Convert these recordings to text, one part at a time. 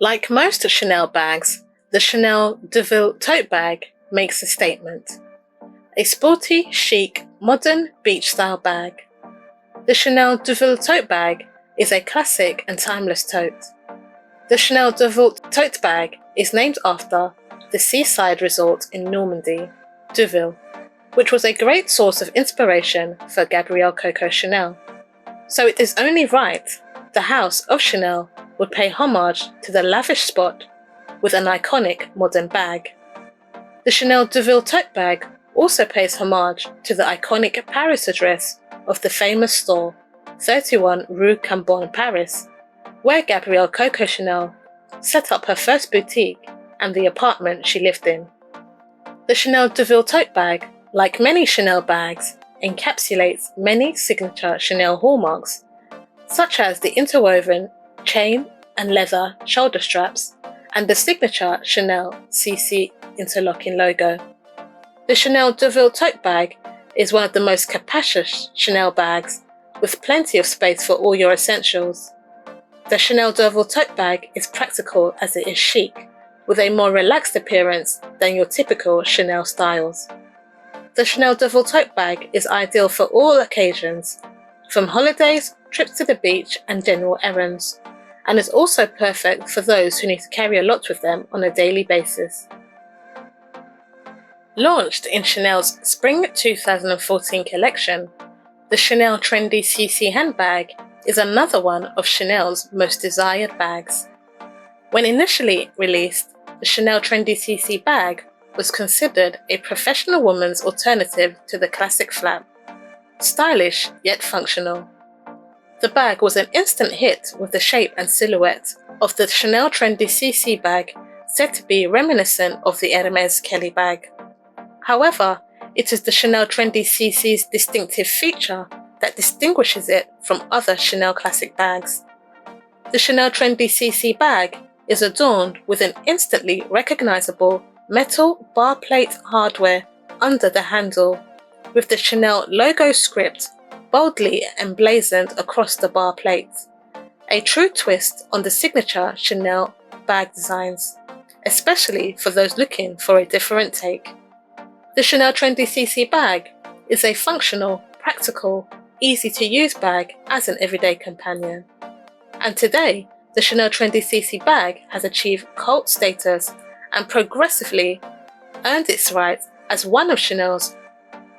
Like most Chanel bags, the Chanel DeVille tote bag makes a statement. A sporty, chic, modern beach-style bag. The Chanel DeVille tote bag is a classic and timeless tote. The Chanel DeVille tote bag is named after the seaside resort in Normandy, Deauville, which was a great source of inspiration for Gabrielle Coco Chanel. So it is only right the house of Chanel would pay homage to the lavish spot with an iconic modern bag. The Chanel DeVille tote bag also pays homage to the iconic Paris address of the famous store, 31 Rue Cambon, Paris, where Gabrielle Coco Chanel set up her first boutique and the apartment she lived in. The Chanel DeVille tote bag, like many Chanel bags, encapsulates many signature Chanel hallmarks, such as the interwoven chain and leather shoulder straps and the signature Chanel CC interlocking logo. The Chanel DeVille tote bag is one of the most capacious Chanel bags, with plenty of space for all your essentials. The Chanel DeVille tote bag is practical as it is chic, with a more relaxed appearance than your typical Chanel styles. The Chanel DeVille tote bag is ideal for all occasions, from holidays, trips to the beach, and general errands, and is also perfect for those who need to carry a lot with them on a daily basis. Launched in Chanel's Spring 2014 collection, the Chanel Trendy CC handbag is another one of Chanel's most desired bags. When initially released, the Chanel Trendy CC bag was considered a professional woman's alternative to the classic flap. Stylish yet functional. The bag was an instant hit with the shape and silhouette of the Chanel Trendy CC bag, said to be reminiscent of the Hermès Kelly bag. However, it is the Chanel Trendy CC's distinctive feature that distinguishes it from other Chanel classic bags. The Chanel Trendy CC bag is adorned with an instantly recognizable metal bar plate hardware under the handle, with the Chanel logo script boldly emblazoned across the bar plate, a true twist on the signature Chanel bag designs, especially for those looking for a different take. The Chanel Trendy CC bag is a functional, practical, easy-to-use bag as an everyday companion. And today, the Chanel Trendy CC bag has achieved cult status and progressively earned its right as one of Chanel's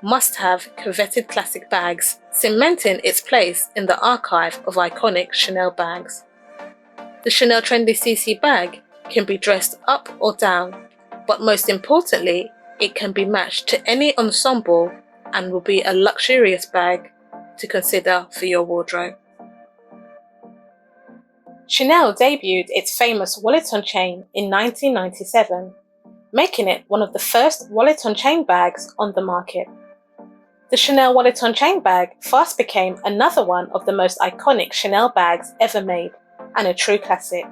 must-have coveted classic bags, cementing its place in the archive of iconic Chanel bags. The Chanel Trendy CC bag can be dressed up or down, but most importantly, it can be matched to any ensemble and will be a luxurious bag to consider for your wardrobe. Chanel debuted its famous Weton chain in 1997, making it one of the first Weton chain bags on the market. The Chanel Weton chain bag fast became another one of the most iconic Chanel bags ever made, and a true classic.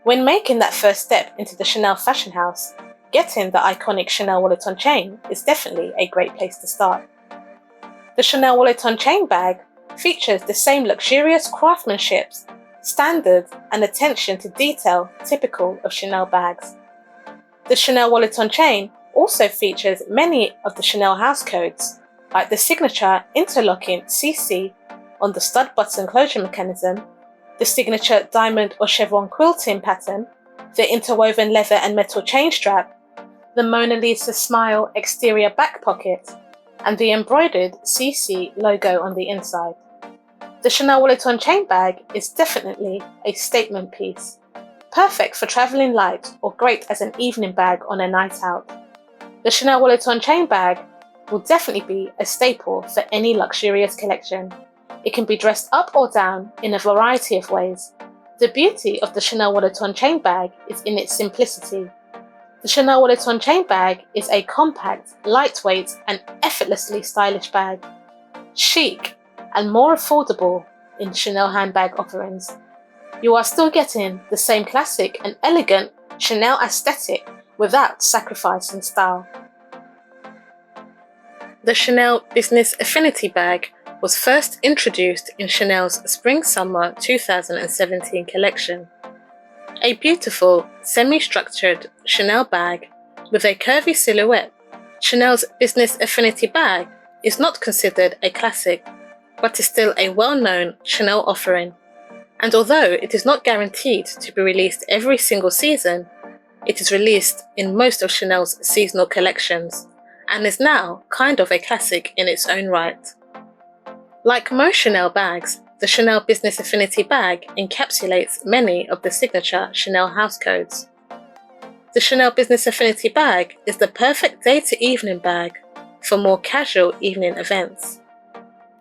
When making that first step into the Chanel fashion house, getting the iconic Chanel Weton chain is definitely a great place to start. The Chanel Weton chain bag features the same luxurious craftsmanship, standard, and attention to detail typical of Chanel bags. The Chanel Weton chain also features many of the Chanel house codes, like the signature interlocking CC on the stud button closure mechanism, the signature diamond or chevron quilting pattern, the interwoven leather and metal chain strap, the Mona Lisa smile exterior back pocket, and the embroidered CC logo on the inside. The Chanel Weton chain bag is definitely a statement piece, perfect for traveling light or great as an evening bag on a night out. The Chanel Weton chain bag will definitely be a staple for any luxurious collection. It can be dressed up or down in a variety of ways. The beauty of the Chanel Weton chain bag is in its simplicity. The Chanel Weton chain bag is a compact, lightweight, and effortlessly stylish bag. Chic and more affordable in Chanel handbag offerings. You are still getting the same classic and elegant Chanel aesthetic without sacrificing style. The Chanel Business Affinity bag was first introduced in Chanel's Spring-Summer 2017 collection. A beautiful, semi-structured Chanel bag with a curvy silhouette, Chanel's Business Affinity bag is not considered a classic, but is still a well-known Chanel offering. And although it is not guaranteed to be released every single season, it is released in most of Chanel's seasonal collections, and is now kind of a classic in its own right. Like most Chanel bags, the Chanel Business Affinity bag encapsulates many of the signature Chanel house codes. The Chanel Business Affinity bag is the perfect day-to-evening bag for more casual evening events.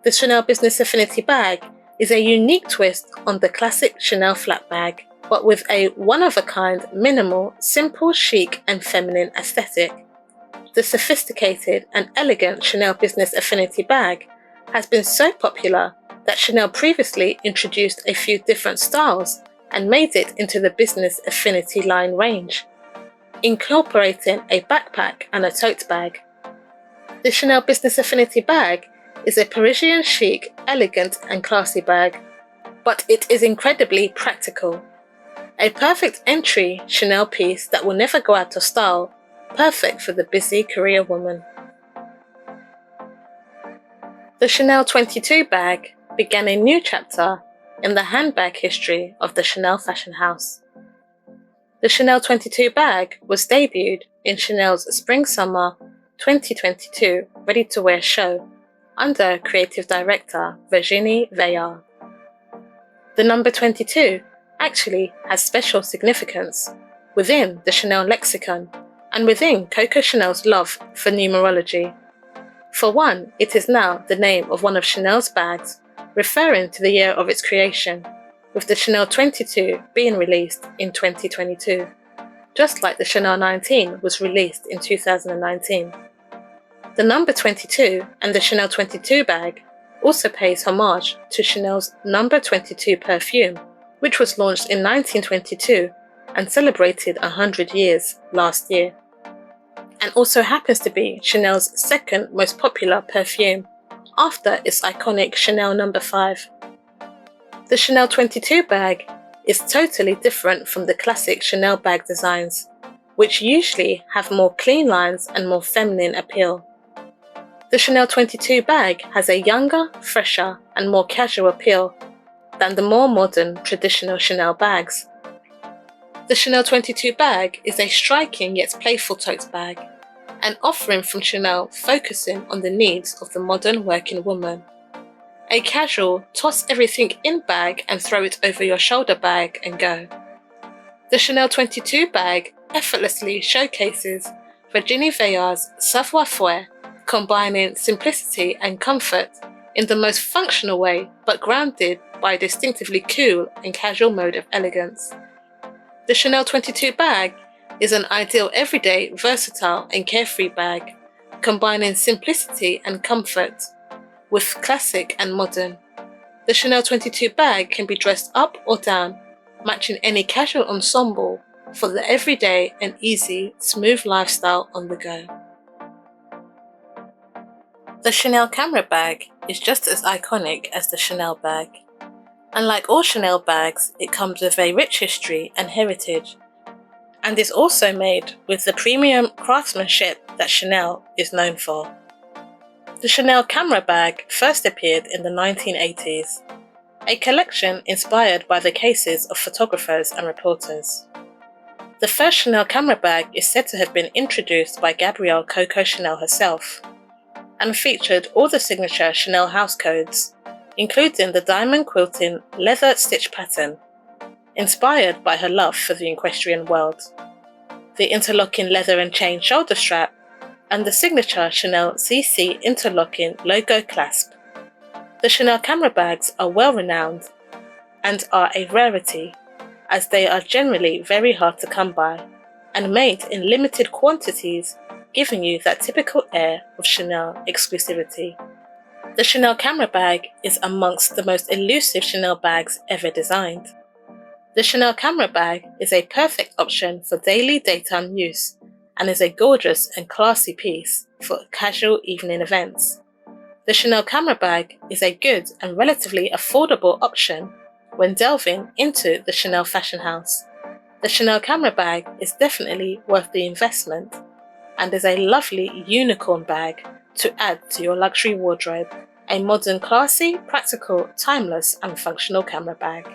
The Chanel Business Affinity bag is a unique twist on the classic Chanel flat bag, but with a one-of-a-kind, minimal, simple, chic and feminine aesthetic. The sophisticated and elegant Chanel Business Affinity bag has been so popular that Chanel previously introduced a few different styles and made it into the Business Affinity line range, incorporating a backpack and a tote bag. The Chanel Business Affinity bag is a Parisian chic, elegant and classy bag, but it is incredibly practical. A perfect entry Chanel piece that will never go out of style, perfect for the busy career woman. The Chanel 22 bag began a new chapter in the handbag history of the Chanel fashion house. The Chanel 22 bag was debuted in Chanel's Spring-Summer 2022 ready-to-wear show under creative director Virginie Veillard. The number 22 actually has special significance within the Chanel lexicon and within Coco Chanel's love for numerology. For one, it is now the name of one of Chanel's bags, referring to the year of its creation, with the Chanel 22 being released in 2022, just like the Chanel 19 was released in 2019. The number 22 and the Chanel 22 bag also pays homage to Chanel's number 22 perfume, which was launched in 1922 and celebrated 100 years last year, and also happens to be Chanel's second most popular perfume, after its iconic Chanel No. 5. The Chanel 22 bag is totally different from the classic Chanel bag designs, which usually have more clean lines and more feminine appeal. The Chanel 22 bag has a younger, fresher and more casual appeal than the more modern traditional Chanel bags. The Chanel 22 bag is a striking yet playful tote bag, an offering from Chanel focusing on the needs of the modern working woman. A casual, toss everything in bag and throw it over your shoulder bag and go. The Chanel 22 bag effortlessly showcases Virginie Veillard's savoir-faire, combining simplicity and comfort in the most functional way, but grounded by a distinctively cool and casual mode of elegance. The Chanel 22 bag is an ideal everyday, versatile and carefree bag, combining simplicity and comfort with classic and modern. The Chanel 22 bag can be dressed up or down, matching any casual ensemble for the everyday and easy, smooth lifestyle on the go. The Chanel camera bag is just as iconic as the Chanel bag. And like all Chanel bags, it comes with a rich history and heritage, and is also made with the premium craftsmanship that Chanel is known for. The Chanel camera bag first appeared in the 1980s, a collection inspired by the cases of photographers and reporters. The first Chanel camera bag is said to have been introduced by Gabrielle Coco Chanel herself, and featured all the signature Chanel house codes, including the diamond quilting leather stitch pattern, inspired by her love for the equestrian world, the interlocking leather and chain shoulder strap, and the signature Chanel CC interlocking logo clasp. The Chanel camera bags are well renowned and are a rarity, as they are generally very hard to come by and made in limited quantities, giving you that typical air of Chanel exclusivity. The Chanel camera bag is amongst the most elusive Chanel bags ever designed. The Chanel camera bag is a perfect option for daily daytime use and is a gorgeous and classy piece for casual evening events. The Chanel camera bag is a good and relatively affordable option when delving into the Chanel fashion house. The Chanel camera bag is definitely worth the investment and is a lovely unicorn bag to add to your luxury wardrobe. A modern, classy, practical, timeless and functional camera bag.